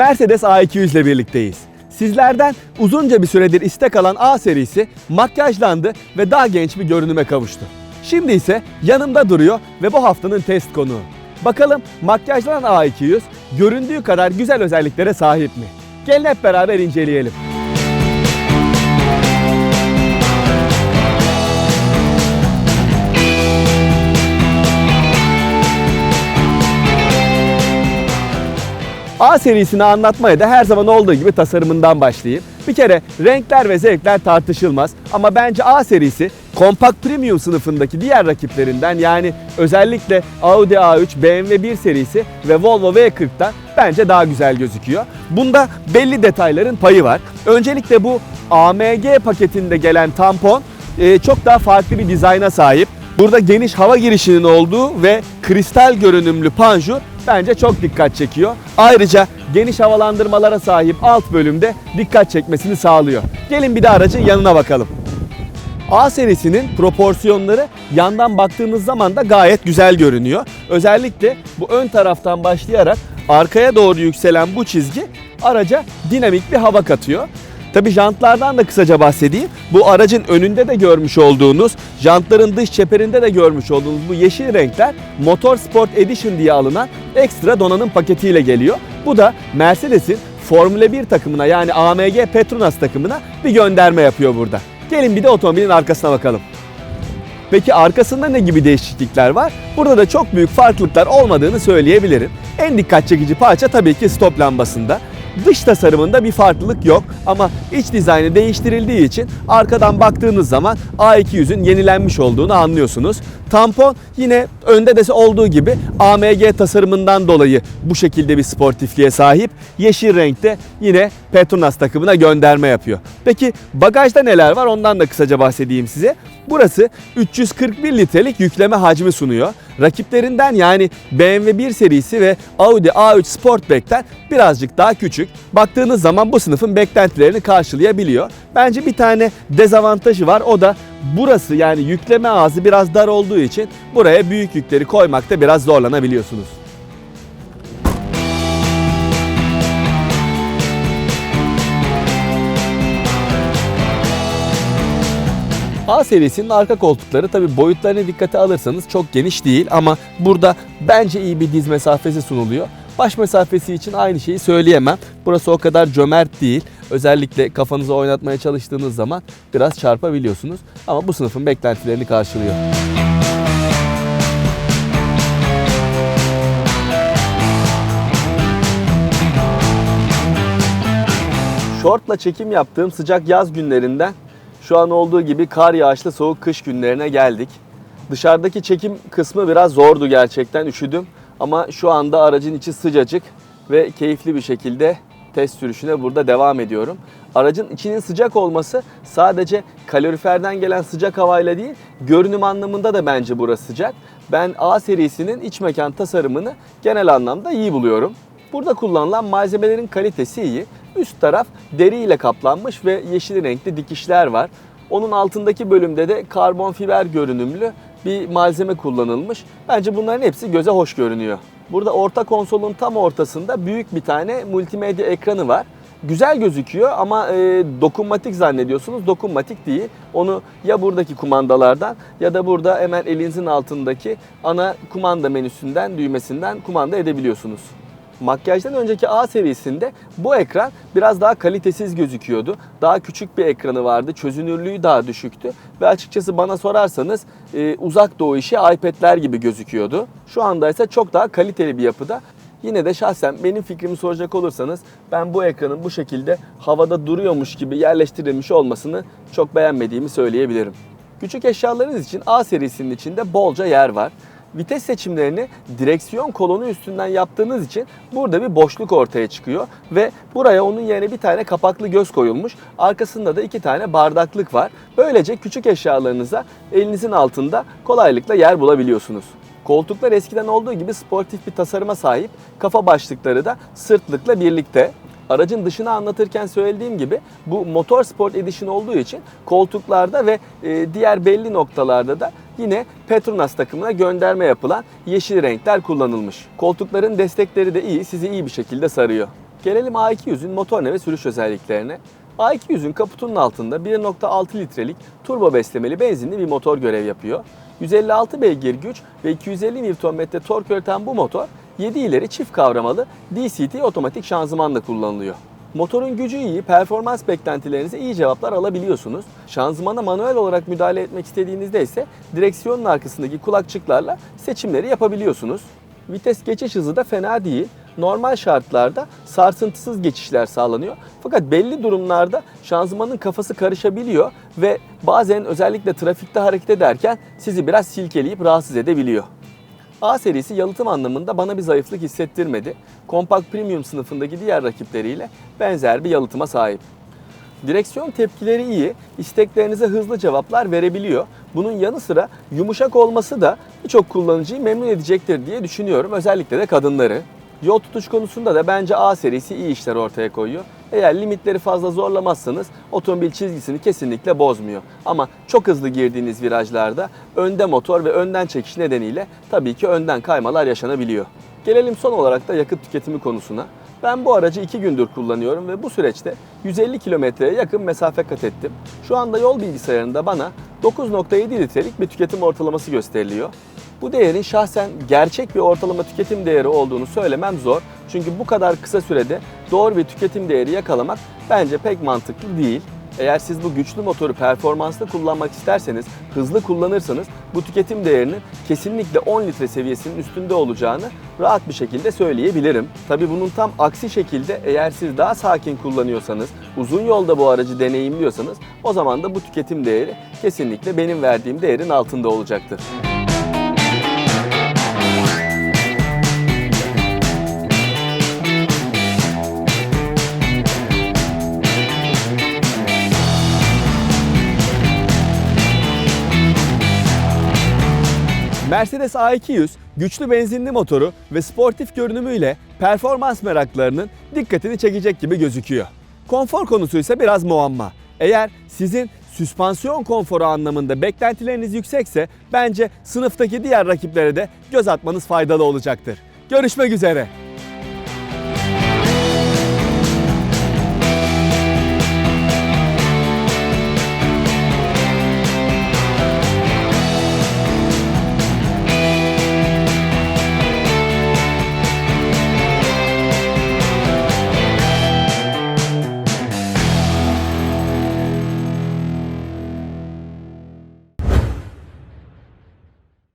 Mercedes A200 ile birlikteyiz. Sizlerden uzunca bir süredir istek alan A serisi makyajlandı ve daha genç bir görünüme kavuştu. Şimdi ise yanımda duruyor ve bu haftanın test konuğu. Bakalım makyajlanan A200 göründüğü kadar güzel özelliklere sahip mi? Gelin hep beraber inceleyelim. A serisini anlatmaya da her zaman olduğu gibi tasarımından başlayayım. Bir kere renkler ve zevkler tartışılmaz ama bence A serisi kompakt premium sınıfındaki diğer rakiplerinden, yani özellikle Audi A3, BMW 1 serisi ve Volvo V40'tan bence daha güzel gözüküyor. Bunda belli detayların payı var. Öncelikle bu AMG paketinde gelen tampon çok daha farklı bir dizayna sahip. Burada geniş hava girişinin olduğu ve kristal görünümlü panjur bence çok dikkat çekiyor. Ayrıca geniş havalandırmalara sahip alt bölümde dikkat çekmesini sağlıyor. Gelin bir de aracın yanına bakalım. A serisinin proporsiyonları yandan baktığınız zaman da gayet güzel görünüyor. Özellikle bu ön taraftan başlayarak arkaya doğru yükselen bu çizgi araca dinamik bir hava katıyor. Tabii jantlardan da kısaca bahsedeyim. Bu aracın önünde de görmüş olduğunuz, jantların dış çeperinde de görmüş olduğunuz bu yeşil renkler Motorsport Edition diye alınan ekstra donanım paketiyle geliyor. Bu da Mercedes'in Formula 1 takımına, yani AMG Petronas takımına bir gönderme yapıyor burada. Gelin bir de otomobilin arkasına bakalım. Peki arkasında ne gibi değişiklikler var? Burada da çok büyük farklılıklar olmadığını söyleyebilirim. En dikkat çekici parça tabii ki stop lambasında. Dış tasarımında bir farklılık yok ama iç dizaynı değiştirildiği için arkadan baktığınız zaman A200'ün yenilenmiş olduğunu anlıyorsunuz. Tampon yine önde de olduğu gibi AMG tasarımından dolayı bu şekilde bir sportifliğe sahip. Yeşil renkte yine Petronas takımına gönderme yapıyor. Peki bagajda neler var, ondan da kısaca bahsedeyim size. Burası 341 litrelik yükleme hacmi sunuyor. Rakiplerinden, yani BMW 1 serisi ve Audi A3 Sportback'ten birazcık daha küçük. Baktığınız zaman bu sınıfın beklentilerini karşılayabiliyor. Bence bir tane dezavantajı var, o da burası, yani yükleme ağzı biraz dar olduğu için buraya büyük yükleri koymakta biraz zorlanabiliyorsunuz. A serisinin arka koltukları tabi boyutlarına dikkate alırsanız çok geniş değil ama burada bence iyi bir diz mesafesi sunuluyor. Baş mesafesi için aynı şeyi söyleyemem. Burası o kadar cömert değil. Özellikle kafanızı oynatmaya çalıştığınız zaman biraz çarpabiliyorsunuz. Ama bu sınıfın beklentilerini karşılıyor. Şortla çekim yaptığım sıcak yaz günlerinden şu an olduğu gibi kar yağışlı soğuk kış günlerine geldik. Dışarıdaki çekim kısmı biraz zordu gerçekten, üşüdüm. Ama şu anda aracın içi sıcacık ve keyifli bir şekilde test sürüşüne burada devam ediyorum. Aracın içinin sıcak olması sadece kaloriferden gelen sıcak havayla değil, görünüm anlamında da bence burası sıcak. Ben A serisinin iç mekan tasarımını genel anlamda iyi buluyorum. Burada kullanılan malzemelerin kalitesi iyi. Üst taraf deri ile kaplanmış ve yeşil renkli dikişler var. Onun altındaki bölümde de karbon fiber görünümlü bir malzeme kullanılmış. Bence bunların hepsi göze hoş görünüyor. Burada orta konsolun tam ortasında büyük bir tane multimedya ekranı var. Güzel gözüküyor ama dokunmatik zannediyorsunuz. Dokunmatik değil. Onu ya buradaki kumandalardan ya da burada hemen elinizin altındaki ana kumanda menüsünden, düğmesinden kumanda edebiliyorsunuz. Makyajdan önceki A serisinde bu ekran biraz daha kalitesiz gözüküyordu. Daha küçük bir ekranı vardı, çözünürlüğü daha düşüktü ve açıkçası bana sorarsanız uzak doğu işi iPad'ler gibi gözüküyordu. Şu anda ise çok daha kaliteli bir yapıda. Yine de şahsen benim fikrimi soracak olursanız ben bu ekranın bu şekilde havada duruyormuş gibi yerleştirilmiş olmasını çok beğenmediğimi söyleyebilirim. Küçük eşyalarınız için A serisinin içinde bolca yer var. Vites seçimlerini direksiyon kolonu üstünden yaptığınız için burada bir boşluk ortaya çıkıyor ve buraya onun yerine bir tane kapaklı göz koyulmuş. Arkasında da 2 tane bardaklık var. Böylece küçük eşyalarınıza elinizin altında kolaylıkla yer bulabiliyorsunuz. Koltuklar eskiden olduğu gibi sportif bir tasarıma sahip. Kafa başlıkları da sırtlıkla birlikte. Aracın dışını anlatırken söylediğim gibi bu Motorsport Edition olduğu için koltuklarda ve diğer belli noktalarda da yine Petronas takımına gönderme yapılan yeşil renkler kullanılmış. Koltukların destekleri de iyi, sizi iyi bir şekilde sarıyor. Gelelim A200'ün motorine ve sürüş özelliklerine. A200'ün kaputunun altında 1.6 litrelik turbo beslemeli benzinli bir motor görev yapıyor. 156 beygir güç ve 250 Nm tork üreten bu motor 7 ileri çift kavramalı DCT otomatik şanzımanla kullanılıyor. Motorun gücü iyi, performans beklentilerinize iyi cevaplar alabiliyorsunuz. Şanzımana manuel olarak müdahale etmek istediğinizde ise direksiyonun arkasındaki kulakçıklarla seçimleri yapabiliyorsunuz. Vites geçiş hızı da fena değil. Normal şartlarda sarsıntısız geçişler sağlanıyor. Fakat belli durumlarda şanzımanın kafası karışabiliyor ve bazen özellikle trafikte hareket ederken sizi biraz silkeleyip rahatsız edebiliyor. A serisi yalıtım anlamında bana bir zayıflık hissettirmedi. Compact Premium sınıfındaki diğer rakipleriyle benzer bir yalıtıma sahip. Direksiyon tepkileri iyi, isteklerinize hızlı cevaplar verebiliyor. Bunun yanı sıra yumuşak olması da birçok kullanıcıyı memnun edecektir diye düşünüyorum, özellikle de kadınları. Yol tutuş konusunda da bence A serisi iyi işler ortaya koyuyor. Eğer limitleri fazla zorlamazsanız otomobil çizgisini kesinlikle bozmuyor. Ama çok hızlı girdiğiniz virajlarda önde motor ve önden çekiş nedeniyle tabii ki önden kaymalar yaşanabiliyor. Gelelim son olarak da yakıt tüketimi konusuna. Ben bu aracı 2 gündür kullanıyorum ve bu süreçte 150 kilometreye yakın mesafe kat ettim. Şu anda yol bilgisayarında bana 9.7 litrelik bir tüketim ortalaması gösteriliyor. Bu değerin şahsen gerçek bir ortalama tüketim değeri olduğunu söylemem zor. Çünkü bu kadar kısa sürede doğru bir tüketim değeri yakalamak bence pek mantıklı değil. Eğer siz bu güçlü motoru performanslı kullanmak isterseniz, hızlı kullanırsanız bu tüketim değerinin kesinlikle 10 litre seviyesinin üstünde olacağını rahat bir şekilde söyleyebilirim. Tabii bunun tam aksi şekilde eğer siz daha sakin kullanıyorsanız, uzun yolda bu aracı deneyimliyorsanız o zaman da bu tüketim değeri kesinlikle benim verdiğim değerin altında olacaktır. Mercedes A200 güçlü benzinli motoru ve sportif görünümüyle performans meraklarının dikkatini çekecek gibi gözüküyor. Konfor konusu ise biraz muamma. Eğer sizin süspansiyon konforu anlamında beklentileriniz yüksekse bence sınıftaki diğer rakiplere de göz atmanız faydalı olacaktır. Görüşmek üzere.